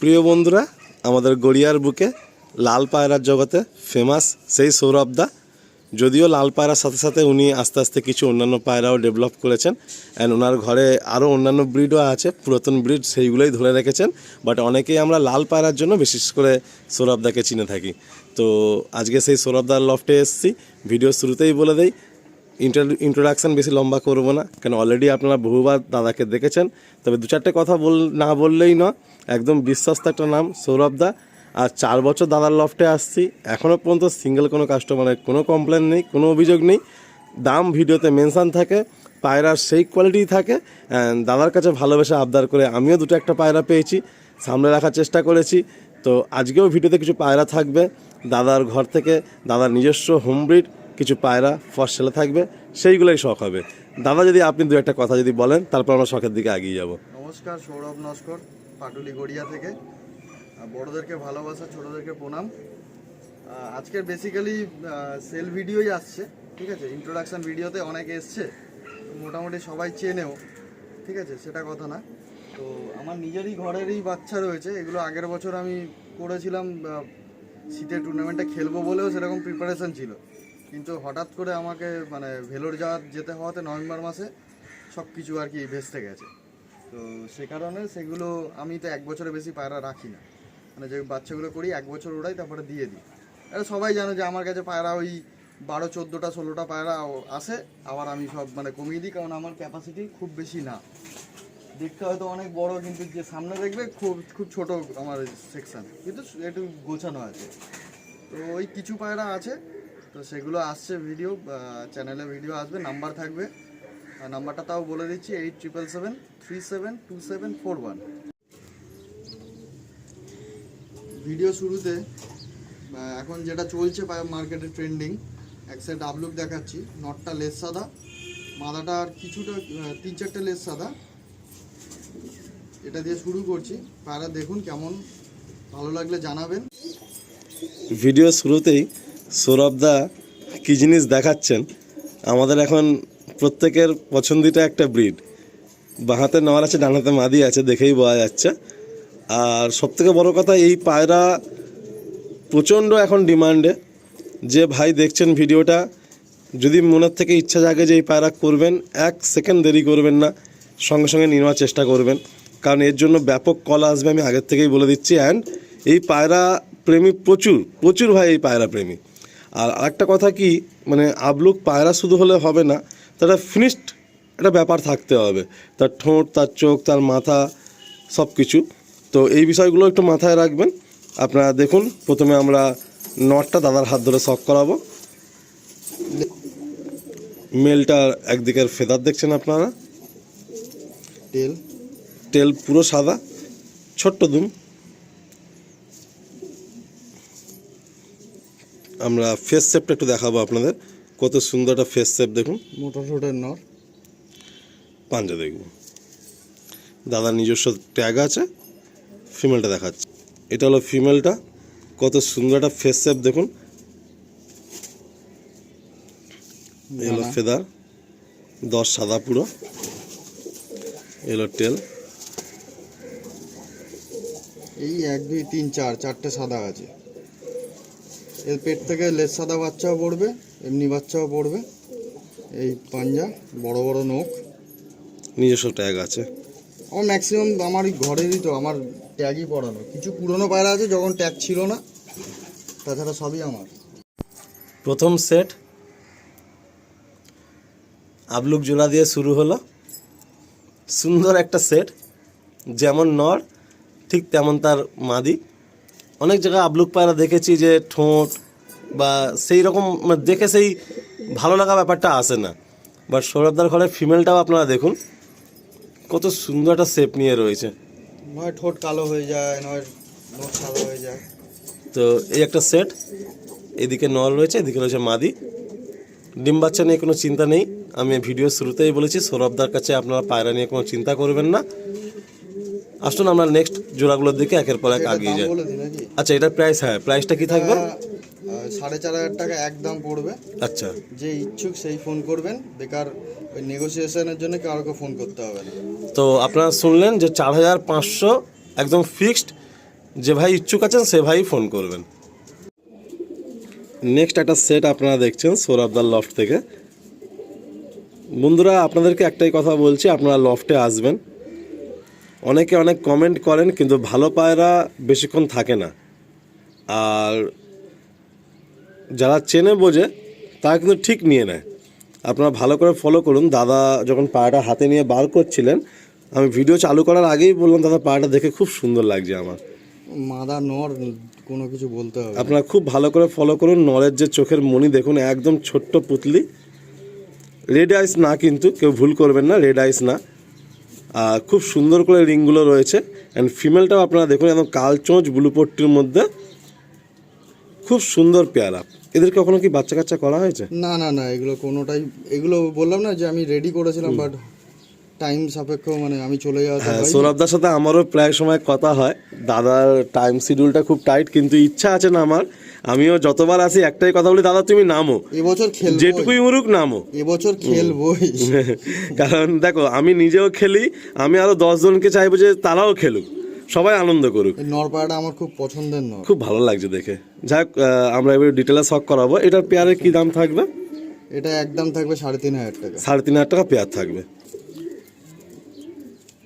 প্রিয় বন্ধুরা, আমাদের গড়িয়ার বুকে লাল পায়রার জগতে ফেমাস সেই সৌরভদা। যদিও লাল পায়রার সাথে সাথে উনি আস্তে আস্তে কিছু অন্যান্য পায়রাও ডেভেলপ করেছেন, অ্যান্ড ওনার ঘরে আরও অন্যান্য ব্রিডও আছে, পুরাতন ব্রিড, সেইগুলোই ধরে রেখেছেন। বাট অনেকেই আমরা লাল পায়রার জন্য বিশেষ করে সৌরভদাকে চিনে থাকি। তো আজকে সেই সৌরভদার লফটে এসেছি। ভিডিও শুরুতেই বলে দেই, ইন্ট্রোডাকশান বেশি লম্বা করবো না, কেন অলরেডি আপনারা বহুবার দাদাকে দেখেছেন। তবে দু চারটে কথা না বললেই না, একদম বিশ্বস্ত একটা নাম সৌরভদা। আর 4 বছর দাদার লফটে আসছি, এখনও পর্যন্ত সিঙ্গেল কোনো কাস্টমারের কোনো কমপ্লেন নেই, কোনো অভিযোগ নেই। দাম ভিডিওতে মেনশান থাকে, পায়রার সেই কোয়ালিটি থাকে। দাদার কাছে ভালোবেসে আবদার করে আমিও দুটো একটা পায়রা পেয়েছি, সামনে রাখার চেষ্টা করেছি। তো আজকেও ভিডিওতে কিছু পায়রা থাকবে দাদার ঘর থেকে, দাদার নিজস্ব হোম ব্রিড কিছু পায়রা ফার্স্ট সেলে থাকবে, সেইগুলোই শখ হবে। দাদা, যদি আপনি দু একটা কথা যদি বলেন, তারপর আমরা শখের দিকে এগিয়ে যাব। নমস্কার, সৌরভ নস্কর, পাটুলি গড়িয়া থেকে। বড়োদেরকে ভালোবাসা, ছোটোদেরকে প্রণাম। আজকের বেসিক্যালি সেল ভিডিওই আসছে, ঠিক আছে। ইন্ট্রোডাকশান ভিডিওতে অনেক এসছে, মোটামুটি সবাই চেনেও, ঠিক আছে, সেটা কথা না। তো আমার নিজেরই ঘরেরই বাচ্চা রয়েছে, এগুলো আগের বছর আমি করেছিলাম, শীতের টুর্নামেন্টে খেলবো বলেও সেরকম প্রিপারেশন ছিল। কিন্তু হঠাৎ করে আমাকে ভেলোর যেতে হওয়াতে নভেম্বর মাসে সব কিছু আর কি ভেস্তে গেছে। তো সে কারণে সেগুলো আমি তো 1 বছরের বেশি পায়রা রাখি না, যে বাচ্চাগুলো করি 1 বছর ওড়াই, তারপরে দিয়ে দিই। এটা সবাই জানো যে আমার কাছে পায়রা ওই 12, 14টা, 16টা পায়রা আসে, আবার আমি সব কমিয়ে দিই, কারণ আমার ক্যাপাসিটি খুব বেশি না। দেখতে হয়তো অনেক বড়, কিন্তু যে সামনে দেখবে খুব খুব ছোট আমার সেকশন, কিন্তু একটু গোছানো আছে। তো ওই কিছু পায়রা আছে, তো সেগুলো আসছে ভিডিও, চ্যানেলে ভিডিও আসবে, নাম্বার থাকবে। নাম্বারটা তাও বলে দিচ্ছি, 8777372741। ভিডিও শুরুতে এখন যেটা চলছে মার্কেটে ট্রেন্ডিং, এক সাইড আপলুক দেখাচ্ছি। নটটা লেস সাদা, মাদাটা আর কিছুটা 3-4টে লেস সাদা। এটা দিয়ে শুরু করছি। পায়রা দেখুন কেমন, ভালো লাগলে জানাবেন। ভিডিও শুরুতেই সৌরভদা কী জিনিস দেখাচ্ছেন, আমাদের এখন প্রত্যেকের পছন্দিত একটা ব্রিড। বাঁহাতে নর আছে, ডানাতে মাদি আছে, দেখেই বোঝা যাচ্ছে। আর সবথেকে বড় কথা, এই পায়রা প্রচণ্ড এখন ডিমান্ডে। যে ভাই দেখছেন ভিডিওটা, যদি মনের থেকে ইচ্ছা জাগে যে এই পায়রা করবেন, 1 সেকেন্ড দেরি করবেন না, সঙ্গে সঙ্গে নেওয়ার চেষ্টা করবেন, কারণ এর জন্য ব্যাপক কল আসবে, আমি আগের থেকেই বলে দিচ্ছি। অ্যান্ড এই পায়রা প্রেমী প্রচুর প্রচুর ভাই, এই পায়রা প্রেমী। আর আরেকটা কথা কি, আবলুক পায়রা শুধু হলে হবে না, তারা ফিনিশড একটা ব্যাপার থাকতে হবে, তার ঠোঁট, তার চোখ, তার মাথা, সব কিছু। তো এই বিষয়গুলো একটু মাথায় রাখবেন। আপনারা দেখুন, প্রথমে আমরা নটটা দাদার হাত ধরে শক করাবো। মেলটার একদিকের ফেদার দেখছেন আপনারা, টেল পুরো সাদা, ছোট্ট দুম। আমরা ফেস শেপটা একটু দেখাবো আপনাদের, কত সুন্দর একটা ফেস শেপ দেখুন। মোটা ঠোঁটের নর, পাঞ্জা দেখুন, দাদার নিজস্ব ট্যাগ আছে। ফিমেলটা দেখাচ্ছে, এটা হলো ফিমেলটা, কত সুন্দর একটা ফেস শেপ দেখুন। এলো ফেদার 10 সাদা পুরো, এলো টেল। এই 1, 2, 3, 4 সাদা আছে। এর পেট থেকে লেজ সাদা বাচ্চাও পড়বে, এমনি বাচ্চাও পড়বে। এই পাঞ্জা, বড় বড় নখ, নিজস্ব ট্যাগ আছে। আমার ম্যাক্সিমাম আমার ঘরেরই, তো আমার ট্যাগই পড়ানো। কিছু পুরনো পায়রা আছে যখন ট্যাগ ছিল না, তাছাড়া সবই আমার। প্রথম সেট আবলুক জোড়া দিয়ে শুরু হলো। সুন্দর একটা সেট, যেমন নর ঠিক তেমন তার মাদি। অনেক জায়গায় আবলুক পায়রা দেখেছি যে ঠোঁট বা সেই রকম দেখে সেই ভালো লাগা ব্যাপারটা আসে না। বাট সৌরভদার ঘরে ফিমেলটাও আপনারা দেখুন, কত সুন্দর একটা শেপ নিয়ে রয়েছে। নয় ঠোঁট কালো হয়ে যায়, নয় নখ সাদা হয়ে যায়। তো এই একটা সেট, এদিকে নর রয়েছে, এদিকে রয়েছে মাদি। ডিম বাচ্চা নিয়ে কোনো চিন্তা নেই, আমি ভিডিও শুরুতেই বলেছি, সৌরভদার কাছে আপনারা পায়রা নিয়ে কোনো চিন্তা করবেন না। আসুন আমরা নেক্সট জোড়াগুলোর দিকে একের পর এক আগিয়ে যাই। আচ্ছা, এটার প্রাইস, হ্যাঁ প্রাইসটা কি থাকবে? 4,500 টাকা একদম পড়বে। আচ্ছা, যে ইচ্ছুক সেই ফোন করবেন, বেকার ওই নেগোসিয়েশনের জন্য কাউকে ফোন করতে হবে না। তো আপনারা শুনলেন যে 4,500 একদম ফিক্সড। যে ভাই ইচ্ছুক আছেন সে ভাই ফোন করবেন। নেক্সট একটা সেট আপনারা দেখছেন সৌরভদার লফট থেকে। বন্ধুরা আপনাদেরকে একটাই কথা বলছি, আপনারা লফটে আসবেন। অনেকে অনেক কমেন্ট করেন কিন্তু ভালো পায়রা বেশিক্ষণ থাকে না, আর যারা চেনে বোঝে তারা কিন্তু ঠিক নিয়ে নেয়। আপনারা ভালো করে ফলো করুন। দাদা যখন পায়রাটা হাতে নিয়ে বার করছিলেন, আমি ভিডিও চালু করার আগেই বললাম দাদা পায়রাটা দেখে খুব সুন্দর লাগছে আমার। মাদা নর কোনো কিছু বলতে হবে না। আপনারা খুব ভালো করে ফলো করুন। নরের যে চোখের মণি দেখুন, একদম ছোট্ট পুতলি, রেড আইস না, কিন্তু কেউ ভুল করবেন না, রেড আইস না। আর খুব সুন্দর করে রিংগুলো রয়েছে। অ্যান্ড ফিমেলটাও আপনারা দেখুন একদম কালচোঁচ ব্লু পট্টির মধ্যে, খুব সুন্দর পেয়ারা। এদের কখনো কি বাচ্চা কাচ্চা করা হয়েছে? না না না, এগুলো কোনোটাই, এগুলো বললাম না যে আমি রেডি করেছিলাম, বাট টাইম সাপেক্ষ, মানে আমি চলে যাওয়া। হ্যাঁ, সৌরভদার সাথে আমারও প্রায় সময় কথা হয়। দাদার টাইম শিডিউলটা খুব টাইট, কিন্তু ইচ্ছা আছে না আমার। আমিও যতবার আসি একটাই কথা বলি, দাদা তুমি নামো, এবছর খেলবো, যেটুকুই উড়ুক নামো। এবছর খেলবই। কারণ দেখো আমি নিজেও খেলি, আমি আরো 10 জনকে চাইবো যে তারাও খেলুক, সবাই আনন্দ করুক। এই নরপাড়াটা আমার খুব পছন্দের নর। খুব ভালো লাগছে দেখে। যাক, আমরা এবার ডিটেলে শখ করাবো। এটার পেয়ারের কি দাম থাকবে? এটা একদম থাকবে 3,500 টাকা। 3,500 টাকা পেয়ার থাকবে।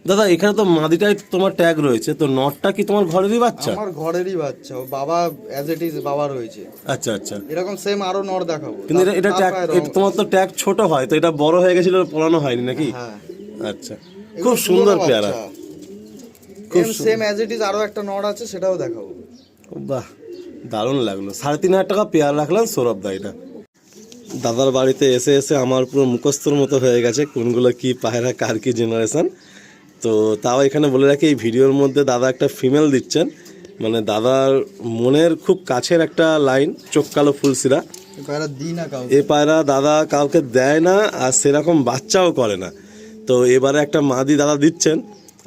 দাদা এখানে তো মাদিটাই তোমার ট্যাগ রয়েছে, তো নটটা কি তোমার ঘরেরই বাচ্চা? আমার ঘরেরই বাচ্চা, ও বাবা অ্যাজ ইট ইজ বাবা রয়েছে। আচ্ছা আচ্ছা। এরকম সেম আরো নর দেখাবো। কিন্তু এটা ট্যাগ, তোমার তো ট্যাগ ছোট হয়, তো এটা বড় হয়ে গেছিল, পড়ানো হয়নি নাকি? হ্যাঁ, আচ্ছা, খুব সুন্দর পেয়ারা। খুব সেম অ্যাজ ইট ইজ আরো একটা নর আছে, সেটাও দেখাবো। বাহ, দারুণ লাগলো। 3,500 টাকা পেয়ার রাখলাম সৌরভ দা। এটা দাদার বাড়িতে এসে এসে আমার পুরো মুখস্থর মতো হয়ে গেছে কোনগুলো কি পায়রা, কার কি জেনারেশন। তো তাও এখানে বলে রাখি, এই ভিডিওর মধ্যে দাদা একটা ফিমেল দিচ্ছেন, মানে দাদার মনের খুব কাছের একটা লাইন, চোখ কালো ফুলসিরা। এই পায়রা দিই না কাউকে। এ পায়রা দাদা কাউকে দেয় না, আর সেরকম বাচ্চাও করে না। তো এবারে একটা মাদি দাদা দিচ্ছেন,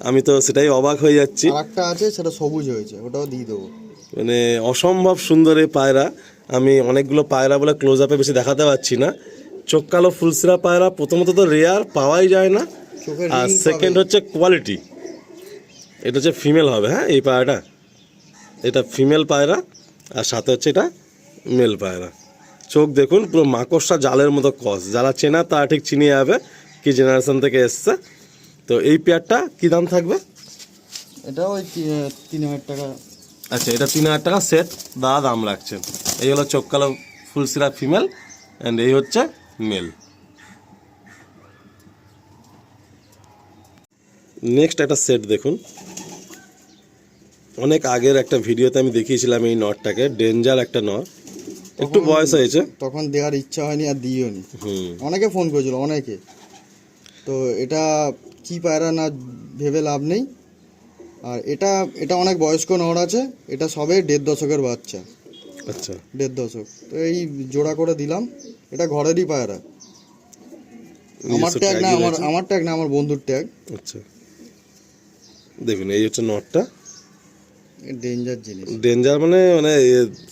আমি তো সেটাই অবাক হয়ে যাচ্ছি। আরেকটা আছে, সেটা সবুজ হয়েছে, ওটাও দিয়ে দেবো। মানে অসম্ভব সুন্দর এই পায়রা। আমি অনেকগুলো পায়রা বলে ক্লোজ আপে বেশি দেখাতে পারছি না। চোখ কালো ফুলসিরা পায়রা প্রথমত তো রেয়ার, পাওয়াই যায় না। চোখের আর ring সেকেন্ড পাবে। হচ্ছে কোয়ালিটি। এটা হচ্ছে ফিমেল হবে, হ্যাঁ এই পায়রাটা, এটা ফিমেল পায়রা, আর সাথে হচ্ছে এটা মেল পায়রা। চোখ দেখুন পুরো মাকড়সা জালের মতো কস, যারা চেনা তারা ঠিক চিনিয়ে যাবে কি জেনারেশন থেকে এসছে। তো এই পেয়ারটা কি দাম থাকবে? এটাও ওই 3,000 টাকা। আচ্ছা, এটা 3,000 টাকা সেট দাদা দাম রাখছেন। এই হলো চোখ কালো ফুলসিরা ফিমেল, অ্যান্ড এই হচ্ছে মেল। নেক্সট একটা সেট দেখুন, অনেক আগের একটা ভিডিওতে আমি দেখিয়েছিলাম এই নটটাকে, ডেঞ্জার একটা নট, একটু বয়স হয়েছে। তখন দেওয়ার ইচ্ছা হয়নি আর দিও নি। হুম, অনেকে ফোন করেছিল, অনেকে। তো এটা কি পায়রা না ভেবে লাভ নেই। আর এটা এটা অনেক বয়স্ক নর আছে, এটা সবে 1.5 দশকের বাচ্চা। আচ্ছা 1.5 দশক। তো এই জোড়া করে দিলাম। এটা ঘরেরই পায়রা। আমার ট্যাগ না, আমার ট্যাগ না, আমার বন্ধুর ট্যাগ। আচ্ছা দেখুন, এই হচ্ছে নটটা। ডেঞ্জার জিনিস। ডেঞ্জার মানে মানে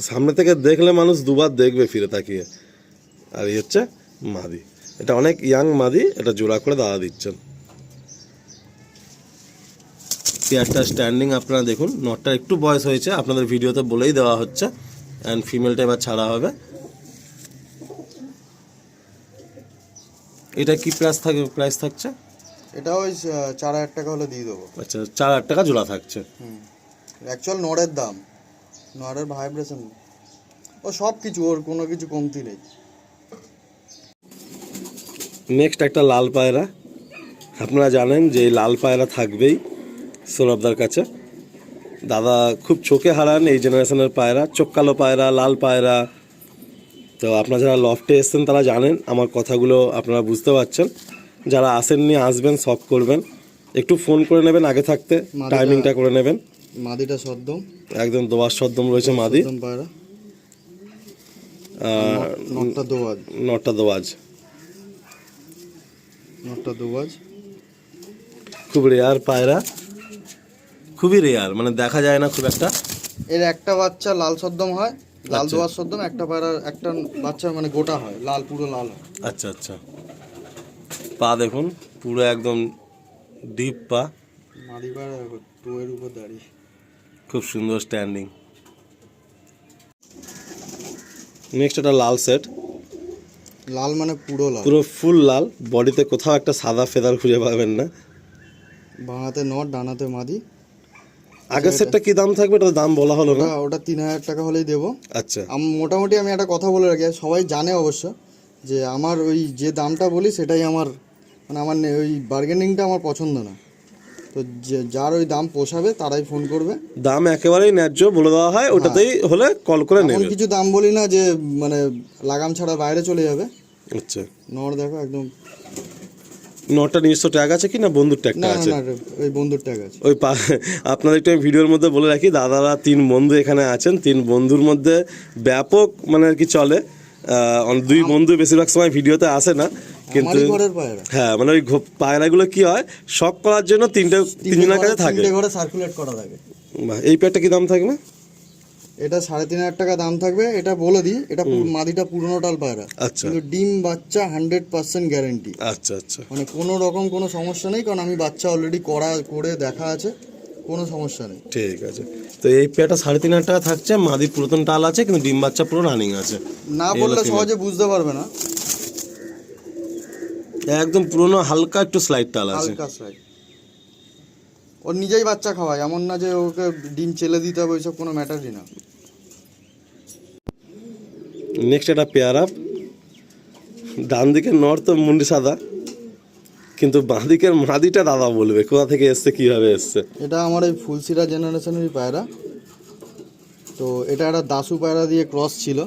সামনে থেকে দেখলে মানুষ দুবার দেখবে ফিরে তাকিয়ে। আর এই হচ্ছে মাদি, এটা অনেক ইয়াং মাদি, এটা জোড়া করে দাদা দিচ্ছেন। পেয়ারটা স্ট্যান্ডিং আপনারা দেখুন, নটটা একটু বয়স হয়েছে, আপনাদের ভিডিওতে বলেই দেওয়া হচ্ছে। অ্যান্ড ফিমেলটা এবার ছাড়া হবে। এটা কি প্রাইস থাকছে? এটা ওই 4,000 টাকা হলে দিয়ে দেবো। আচ্ছা, 4,000 টাকা জোড়া থাকছে। অ্যাকচুয়াল নরের দাম, নরের ভাইব্রেশন, ও সব কিছু, ওর কোনো কিছু কমতি নেই। নেক্সট একটা লাল পায়রা। আপনারা জানেন যে এই লাল পায়রা থাকবেই সৌরভদার কাছে। দাদা খুব চোখে হারান এই জেনারেশনের পায়রা, চোখ কালো পায়রা, লাল পায়রা। তো আপনারা যারা লফটে এসছেন তারা জানেন, আমার কথাগুলো আপনারা বুঝতে পারছেন। যারা আসেননি আসবেন, শখ করবেন, একটু ফোন করে নেবেন আগে থাকতে, টাইমিংটা করে নেবেন। মাদিটা সদ্দম, একদম দোয়ার সদ্দম রয়েছে মাদি। সদ্দম পায়রা। আর নটটা দোয়াজ, নটটা দোয়াজ। নটটা দোয়াজ। খুব রেয়ার পায়রা, খুবই রেয়ার, মানে দেখা যায় না খুব একটা। এর একটা বাচ্চা লাল সদ্দম হয়, লাল আচ্ছা। দোয়াজ সদ্দম। একটা পায়রা, একটা বাচ্চা মানে গোটা হয়, লাল, পুরো লাল হয়। আচ্ছা আচ্ছা। পা দেখুন পুরো একদম ডিপ পা। মাদি পায়রা টোয়ের উপর দাঁড়িয়ে। খুব সুন্দর স্ট্যান্ডিং। নেক্সট একটা লাল সেট, লাল মানে পুরো লাল, পুরো ফুল লাল, বডিতে কোথাও একটা সাদা ফেদার খুঁজে পাবেন না। বাঁহাতে নট ডানাতে মাদি। আগের সেটটা কি দাম থাকবে, এটা দাম বলা হলো না। ওটা 3000 টাকা হলেই দেবো। আচ্ছা, মোটামুটি আমি একটা কথা বলে রাখি, সবাই জানে অবশ্য যে আমার ওই যে দামটা বলি সেটাই আমার মানে আমার ওই বার্গেনিংটা আমার পছন্দ না। তো যার ওই দাম পোষাবে তারাই ফোন করবে। দাম একেবারেই ন্যায্য বলে দেওয়া হয়, ওটাতেই হলে কল করে এমন নেবে। কিছু দাম বলি না যে মানে লাগাম ছাড়া বাইরে চলে যাবে। আচ্ছা, নর দেখো একদম, নটা নিজস্ব ট্যাগ আছে কি না বন্ধুর ট্যাগটা না না আছে? না ওই বন্ধুর টাকা আছে। ওই আপনাদের একটু আমি ভিডিওর মধ্যে বলে রাখি, দাদারা 3 বন্ধু এখানে আছেন। 3 বন্ধুর মধ্যে ব্যাপক মানে আর কি চলে, 2 বন্ধু বেশিরভাগ সময় ভিডিওতে আসে না, কিন্তু আমারই ঘরের পায়রা, হ্যাঁ মানে ওই পায়রাগুলো কি হয় শখ করার জন্য তিনজনের কাছে থাকে। 3টে ঘরে সার্কুলেট করা থাকে। বাহ, এই পেয়ারটা কি দাম থাকবে? এটা 3500 টাকা দাম থাকবে। এটা বলে দিই, এটা মাদিটা পুরনো টাল পায়রা, আচ্ছা কিন্তু ডিম বাচ্চা 100% গ্যারেন্টি। আচ্ছা আচ্ছা, মানে কোনো রকম কোনো সমস্যা নেই, কারণ আমি বাচ্চা অলরেডি করে দেখা আছে, কোনো সমস্যা নেই। ঠিক আছে। তো এই পেয়ারটা 3500 টাকা থাকছে, মাদি পুরাতন টাল আছে কিন্তু ডিম বাচ্চা পুরো রানিং আছে। না এই বললে হলো সহজে বুঝতে পারবে না। একদম পুরনো হালকা একটু স্লাইড টাল আছে। হালকা সাইজ, ওর নিজেই বাচ্চা খাওয়ায়, এমন না যে ওকে ডিম চেলে দিতে হবে, ওইসব কোনো ম্যাটারই না। নেক্সট একটা পেয়ার আপ, ডান দিকের নর তো মুন্ডি সাদা, কিন্তু বাঁ দিকের মাদিটা দাদা বলবে কোথা থেকে এসছে কিভাবে এসছে। এটা আমার এই ফুলসিরা জেনারেশনেরই পায়রা। তো এটা একটা দাসু পায়রা দিয়ে ক্রস ছিল,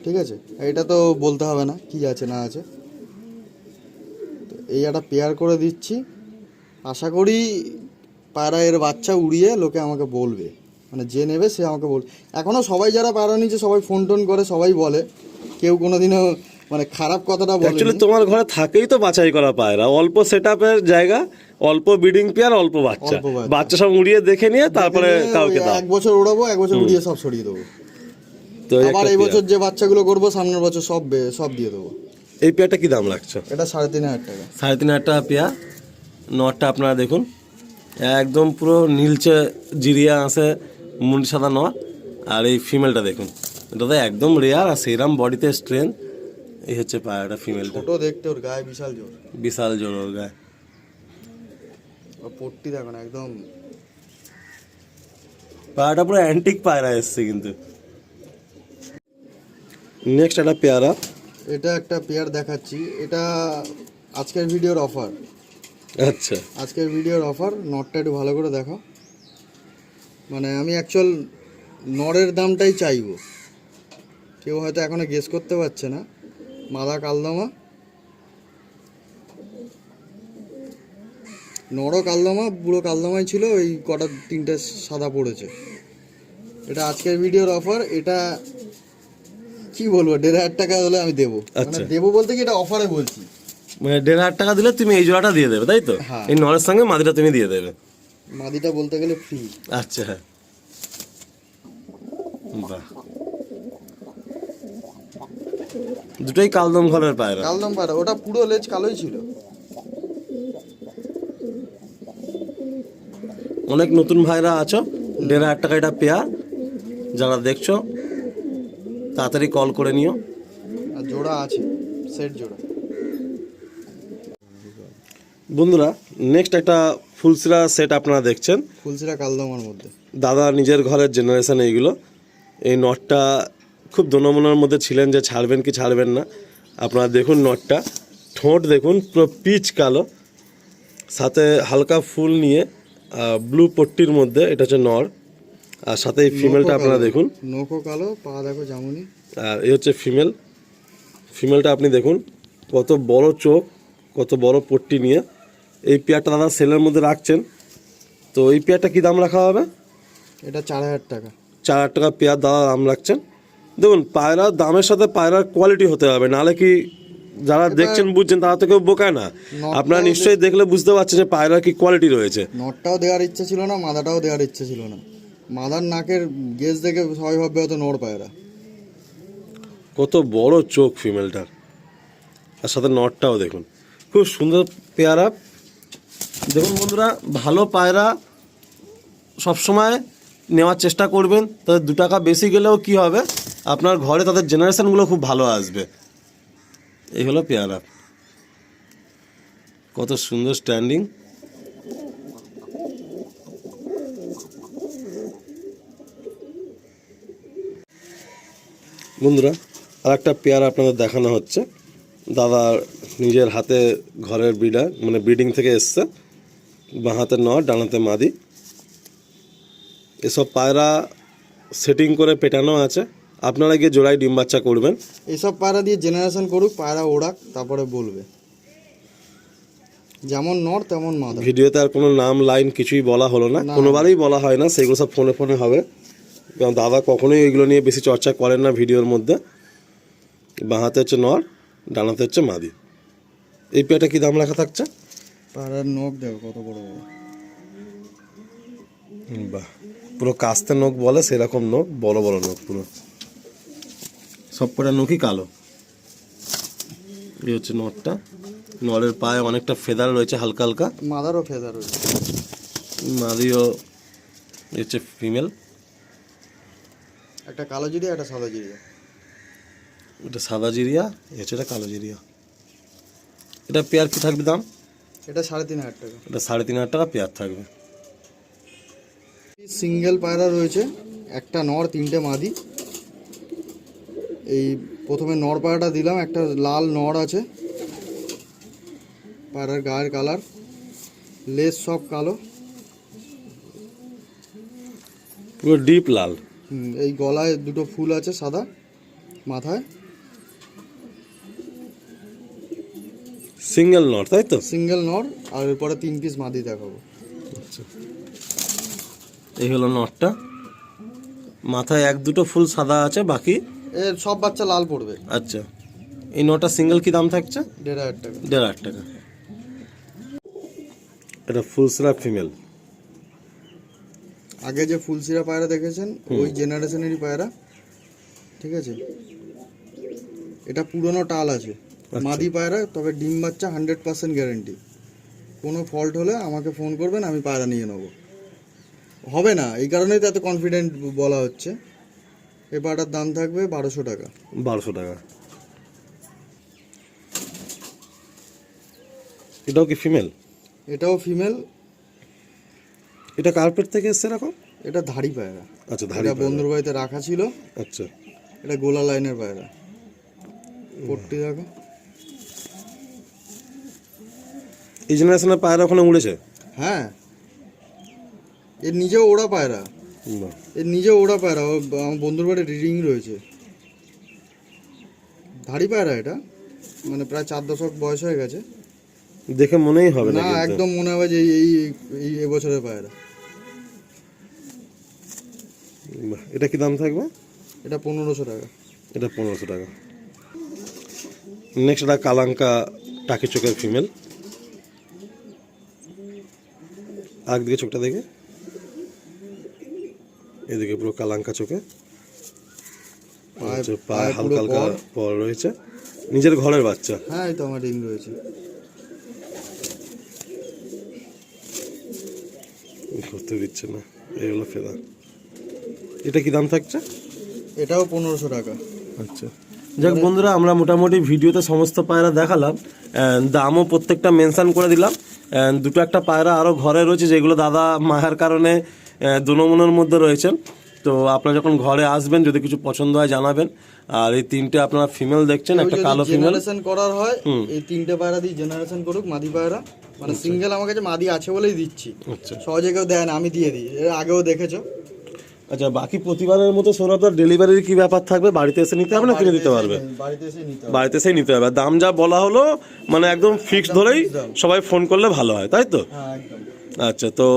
ঠিক আছে। এটা তো বলতে হবে না কি আছে না আছে। তো এই একটা পেয়ার করে দিচ্ছি, আশা করি পায়রা এর বাচ্চা উড়িয়ে লোকে আমাকে বলবে, মানে যে নেবে সে আমাকে বলবে। এখনও সবাই যারা পায়রা নিচ্ছে সবাই ফোন টোন করে, সবাই বলে, কেউ কোনোদিনও মানে খারাপ কথাটা বলে। অ্যাকচুয়ালি তোমার ঘরে থাকেই তো বাছাই করা পায়রা, অল্প সেটআপের জায়গা, অল্প ব্রিডিং পেয়ার, অল্প বাচ্চা, অল্প বাচ্চা। বাচ্চা সব উড়িয়ে দেখে নিয়ে তারপরে কাউকে দাও। 1 বছর উড়াবো, 1 বছর উড়িয়ে সব সরিয়ে দেবো। তো এই আবার একটা এই পেয়ার। বছর যে বাচ্চাগুলো করবো সামনের বছর সব দিয়ে দেবো। এই পেয়ারটা কি দাম রাখছো? এটা 3500 টাকা। 3500 টাকা পেয়ার। নটটা আপনারা দেখুন, একদম পুরো নীলচে জিরিয়া আছে, মুন্ডি সাদা নট। আর এই ফিমেলটা দেখুন, এটা তো একদম রেয়ার, আর সেরাম বডিতে স্ট্রেংথ। এই হচ্ছে পায়রাটা, ফিমেলটা ছোট দেখতে, ওর গায়ে বিশাল জোর, বিশাল জোর ওর গায়ে। ওর পট্টি দেখো না একদম। পায়রাটা পুরো অ্যান্টিক পায়রা এসছে কিন্তু। নেক্সট একটা পেয়ারা, এটা একটা পেয়ার দেখাচ্ছি, এটা আজকের ভিডিওর অফার। আচ্ছা আজকের ভিডিওর অফার, নটটা একটু ভালো করে দেখো। মানে আমি অ্যাকচুয়াল নরের দামটাই চাইবো, কেউ হয়তো এখনো গেস করতে পারছে না। মাদা কালদমা, নরও কালদমা, বুড়ো কালদমাই ছিল, ওই কটা 3টে সাদা পড়েছে। এটা আজকের ভিডিওর অফার। এটা কি বলবো, 1500 টাকা হলে আমি দেবো। মানে আচ্ছা। দেবো বলতে কি, এটা অফারে বলছি। মানে 1500 টাকা দিলে তুমি এই জোড়াটা দিয়ে দেবে, তাই তো? হ্যাঁ। এই নরের সঙ্গে মাদিটা তুমি দিয়ে দেবে। মাদিটা বলতে গেলে ফ্রি। আচ্ছা, হ্যাঁ, বাহ, দুটোই কালদম ঘরের পায়রা। কালদম পায়রা, ওটা পুরো লেজ কালোই ছিল। অনেক নতুন ভাইরা আছো, 1500 টাকা এটা পেয়ার। যারা দেখছো তাড়াতাড়ি কল করে নিও। আর জোড়া আছে, সেট জোড়া। বন্ধুরা, নেক্সট একটা ফুলসিরা সেট আপনারা দেখছেন, ফুলসিরা কালদমার মধ্যে। দাদা নিজের ঘরের জেনারেশন এইগুলো। এই নটটা খুব দোনমনের মধ্যে ছিলেন যে ছাড়বেন কি ছাড়বেন না। আপনারা দেখুন নটটা, ঠোঁট দেখুন পুরো পিচ কালো, সাথে হালকা ফুল নিয়ে ব্লু পট্টির মধ্যে, এটা হচ্ছে নর। আর সাথে এই ফিমেলটা আপনারা দেখুন, নখো কালো, পা দেখো যেমনই। আর এই হচ্ছে ফিমেল। ফিমেলটা আপনি দেখুন, কত বড় চোখ, কত বড় পট্টি নিয়ে। এই পেয়ারটা দাদা সেলের মধ্যে রাখছেন, তো এই পেয়ারটা কি দাম রাখা হবে? এটা 4000 টাকা। 4000 টাকা পেয়ার দাদা দাম রাখছেন। দেখুন, পায়রার দামের সাথে পায়রার কোয়ালিটি হতে হবে, নাহলে কি যারা দেখছেন বুঝছেন তারা তো কেউ বোকায় না। আপনারা নিশ্চয়ই দেখলে বুঝতে পারছেন যে পায়রার কি কোয়ালিটি রয়েছে। নটটাও দেওয়ার ইচ্ছে ছিল না, মাদাটাও দেওয়ার ইচ্ছে ছিল না। মাদার নাকের গেজ দেখে সবাই ভাববে হয়তো নর পায়রা। কত বড় চোখ ফিমেলটার, আর সাথে নটটাও দেখুন, খুব সুন্দর পেয়ারা। দেখুন বন্ধুরা, ভালো পায়রা সবসময় নেওয়ার চেষ্টা করবেন। তাদের 2 টাকা বেশি গেলেও কি হবে, আপনার ঘরে তাদের জেনারেশনগুলো খুব ভালো আসবে। এই হলো পেয়ারা, কত সুন্দর স্ট্যান্ডিং। বন্ধুরা, আর একটা পেয়ারা আপনাদের দেখানো হচ্ছে। দাদা নিজের হাতে ঘরের ব্রিডার, মানে ব্রিডিং থেকে এসছে। বাঁ হাতে নর, ডান হাতে মাদি। এসব পায়রা সেটিং করে পেটানো আছে, আপনারা গিয়ে জোড়ায় ডিম বাচ্চা করবেন। এইসব পায়রা দিয়ে জেনারেশন করুক, পায়রা ওড়াক, তারপরে বলবে। যেমন নর তেমন মাদা। ভিডিওতে আর কোনো নাম লাইন কিছুই বলা হলো না, কোনোবারই বলা হয় না, সেগুলো সব ফোনে ফোনে হবে। কারণ দাদা কখনোই এগুলো নিয়ে বেশি চর্চা করেন না ভিডিওর মধ্যে। বাঁ হাতে হচ্ছে নর, ডান হাতে হচ্ছে মাদি। এই পেয়ারটা কি দাম রাখা থাকছে? পায়রার নখ দেখো কত বড় বড়। বাহ, পুরো কাস্তে নখ বলে সেরকম নখ, বড় বড় নখ পুরো। সব কটা নখই কালো। এই হচ্ছে নরটা। নরের পায়ে অনেকটা ফেদার রয়েছে, হালকা হালকা। মাদারও ফেদার রয়েছে। মাদিও হচ্ছে ফিমেল। একটা কালো জিরিয়া, একটা সাদা জিরিয়া। এটা সাদা জিরিয়া, এই হচ্ছে এটা কালো জিরিয়া। এটা পেয়ার কি থাকবে দাম? এটা 3,500 টাকা। এটা 3,500 টাকা পেয়ার থাকবে। সিঙ্গেল পায়রা রয়েছে, একটা নর 3টে মাদি। এই প্রথমে নর পায়রাটা দিলাম, একটা লাল নর আছে। পায়রার গায়ের কালার, লেজ সব কালো। পুরো ডিপ লাল। এই গলায় 2টো ফুল আছে সাদা, মাথায়। সিঙ্গেল নর, তাই তো? সিঙ্গেল নর, আর এরপরে 3 পিস মাদি দেখাবো। আচ্ছা, এই হলো নরটা। মাথায় 1-2টো ফুল সাদা আছে, বাকি এর সব বাচ্চা লাল পড়বে। আচ্ছা, এই নটা সিঙ্গেল কি দাম থাকছে? 1,500 টাকা। 1,500 টাকা। এটা ফুলসরা ফিমেল। আগে যে ফুলসিরা পায়রা দেখেছেন ওই জেনারেশনেরই পায়রা, ঠিক আছে। এটা পুরনো টাল আছে, মাদি পায়রা, তবে ডিম বাচ্চা 100% গ্যারেন্টি। কোনো ফল্ট হলে আমাকে ফোন করবেন, আমি পায়রা নিয়ে নেব। হবে না, এই কারণেই তো এত কনফিডেন্ট বলা হচ্ছে। এই পায়রাটার দাম থাকবে 1,200 টাকা। 1,200 টাকা। এটাও কি ফিমেল? এটাও ফিমেল। এটা কার্পেট থেকে এসছে এরকম? এটা ধাড়ি পায়রা। আচ্ছা, ধাড়ি। এটা বন্ধুর বাড়িতে রাখা ছিল। আচ্ছা, এটা গোলা লাইনের পায়রা। পট্টি দেখো। এই জেনারেশনের পায়রা ওখানে উড়েছে? হ্যাঁ, এর নিজেও ওড়া পায়রা। বাহ। এর নিজে ওড়া পায়রা। আমার বন্ধুর বাড়ি রিডিং রয়েছে। ধাড়ি পায়রা এটা, মানে প্রায় 4 দশক বয়স হয়ে গেছে। দেখে মনেই হবে না না, কিন্তু। একদম মনে হবে যে এই এবছরের পায়রা। বাহ, এটা কি দাম থাকবে? এটা 1,500 টাকা। এটা 1,500 টাকা। নেক্সট এটা কালাঙ্কা টাকি চোখের ফিমেল। একদিকে চোখটা দেখে, এদিকে পুরো কালাঙ্কা চোখে। আচ্ছা, পায়ে হালকা হালকা পর রয়েছে। নিজের ঘরের বাচ্চা? হ্যাঁ, এই তো আমার রিং রয়েছে। করতে দিচ্ছে না, এই হলো ফেদা। এটা কি দাম থাকছে? এটাও 1,500 টাকা। আচ্ছা, যাক বন্ধুরা, আমরা মোটামুটি ভিডিওতে সমস্ত পায়রা দেখালাম, দামও প্রত্যেকটা মেনশন করে দিলাম। 2-1টা পায়রা আরও ঘরে রয়েছে, যেগুলো দাদা মায়ের কারণে দুনমনের মধ্যে রয়েছেন। তো আপনারা যখন ঘরে আসবেন, যদি কিছু পছন্দ হয় জানাবেন। আর এই 3টে আপনারা ফিমেল দেখছেন, একটা কালো ফিমেল। জেনারেশন করার হয়, এই 3টে পায়রা দিয়ে জেনারেশন করুক, মাদি পায়রা। মানে সিঙ্গেল আমার কাছে মাদি আছে বলেই দিচ্ছি। আচ্ছা, সহজে কেউ দেয় না, আমি দিয়ে দিই। এর আগেও দেখেছো। আচ্ছা, বাকি প্রতিবারের মতো সৌরভদার ডেলিভারির কি ব্যাপার থাকবে? বাড়িতে এসে নিতে হবে না কিনে দিতে পারবে? বাড়িতে এসে নিতে হবে। বাড়িতে এসেই নিতে হবে। দাম যা বলা হলো, মানে একদম ফিক্সড ধরেই সবাই ফোন করলে ভালো হয়, তাই তো? হ্যাঁ, একদম। আচ্ছা, তো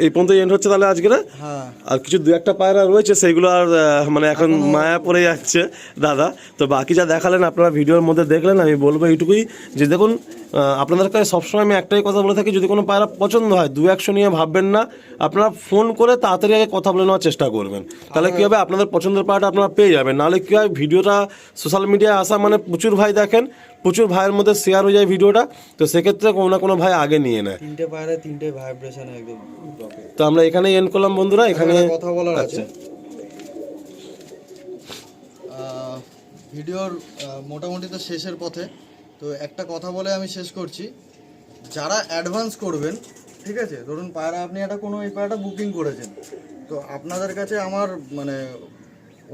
এই পর্যন্ত এন্ড হচ্ছে তাহলে আজকের। হ্যাঁ, আর কিছু 2-1টা পায়রা রয়েছে, সেইগুলো আর মানে এখন মায়া পড়ে যাচ্ছে দাদা। তো বাকি যা দেখালেন আপনারা ভিডিওর মধ্যে দেখলেন, আমি বলবো এইটুকুই যে দেখুন, আপনাদের কাছে সবসময় আমি একটাই কথা বলে থাকি, যদি কোনো পায়রা পছন্দ হয় 2-100 নিয়ে ভাববেন না, আপনারা ফোন করে তাড়াতাড়ি আগে কথা বলে নেওয়ার চেষ্টা করবেন। তাহলে কী হবে, আপনাদের পছন্দের পায়রাটা আপনারা পেয়ে যাবেন। নাহলে কী হয়, ভিডিওটা সোশ্যাল মিডিয়ায় আসা মানে প্রচুর ভাই দেখেন, প্রচুর ভাইয়ের মধ্যে শেয়ার হয়ে যায় ভিডিওটা, তো সেক্ষেত্রে কোনো না কোনো ভাই আগে নিয়ে নেয়। 3টে পায়রা 3টে ভাইব্রেশন একদম rocket। তো আমরা এখানেই এন্ড করলাম বন্ধুরা। এখানে একটা কথা বলার আছে, আচ্ছা। ভিডিওর মোটামুটি তো শেষের পথে, তো একটা কথা বলে আমি শেষ করছি। যারা অ্যাডভান্স করবেন, ঠিক আছে, ধরুন পায়রা আপনি একটা কোনো এই পায়রাটা বুকিং করেছেন, তো আপনাদের কাছে আমার মানে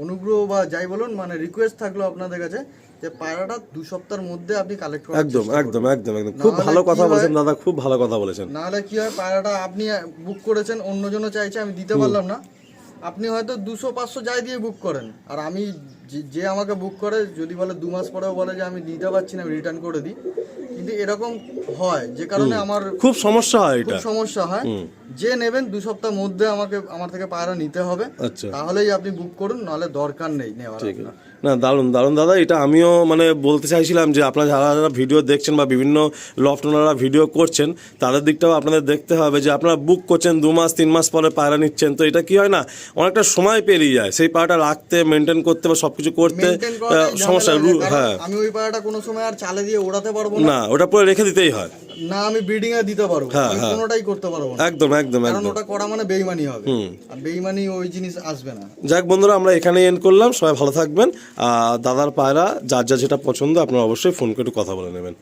অনুগ্রহ বা যাই বলুন মানে রিকোয়েস্ট থাকলো আপনাদের কাছে যে পায়রাটা 2 সপ্তাহের মধ্যে আপনি কালেক্ট করার একদম চেষ্টা করবেন। একদম একদম একদম খুব নাহলে ভালো কি কথা হয়- বলেছেন দাদা, খুব ভালো কথা বলেছেন। নাহলে কি হয়, পায়রাটা আপনি বুক করেছেন, অন্যজনও চাইছে, আমি দিতে পারলাম না, আপনি হয়তো 200-500 যাই দিয়ে বুক করেন, আর আমি যে আমাকে বুক করে যদি বলে 2 মাস পরেও বলে যে আমি দিতে পারছি না, আমি রিটার্ন করে দিই, কিন্তু এরকম হয় যে কারণে আমার খুব সমস্যা হয় খুব এটা। সমস্যা হয়। যে নেবেন 2 সপ্তাহ মধ্যে আমার থেকে পায়রা নিতে হবে, আচ্ছা, তাহলেই আপনি বুক করুন, নাহলে দরকার নেই নেওয়ার আপনার। না দারুণ দারুণ দাদা, এটা আমিও মানে বলতে চাইছিলাম যে আপনারা যারা যারা ভিডিও দেখছেন বা বিভিন্ন লফট ওনারা ভিডিও করছেন, তাদের দিকটাও আপনাদের দেখতে হবে যে আপনারা বুক করছেন 2 মাস 3 মাস পরে পায়রা নিচ্ছেন, তো এটা কি হয় না, অনেকটা সময় পেরিয়ে যায় সেই পায়রাটা রাখতে, মেনটেন করতে বা সবকিছু করতে Maintain করাটাই সমস্যা। ঝামেলা হয়, কারণ হ্যাঁ, আমি ওই পায়রাটা কোনো সময় আর চালে দিয়ে ওড়াতে পারবো না, না ওটা পুরো রেখে দিতেই হয়। না আমি ব্রিডিং এ দিতে পারবো, হ্যাঁ, আমি হ্যাঁ। কোনোটাই করতে পারবো না, একদম একদম কারণ একদম। ওটা করা মানে বেইমানি হবে, আর বেইমানি ওই জিনিস আসবে না। যাক বন্ধুরা, আমরা এখানেই এন্ড করলাম। সবাই ভালো থাকবেন। আর দাদার পায়রা যার যা যেটা পছন্দ আপনারা অবশ্যই ফোন করে একটু কথা বলে নেবেন।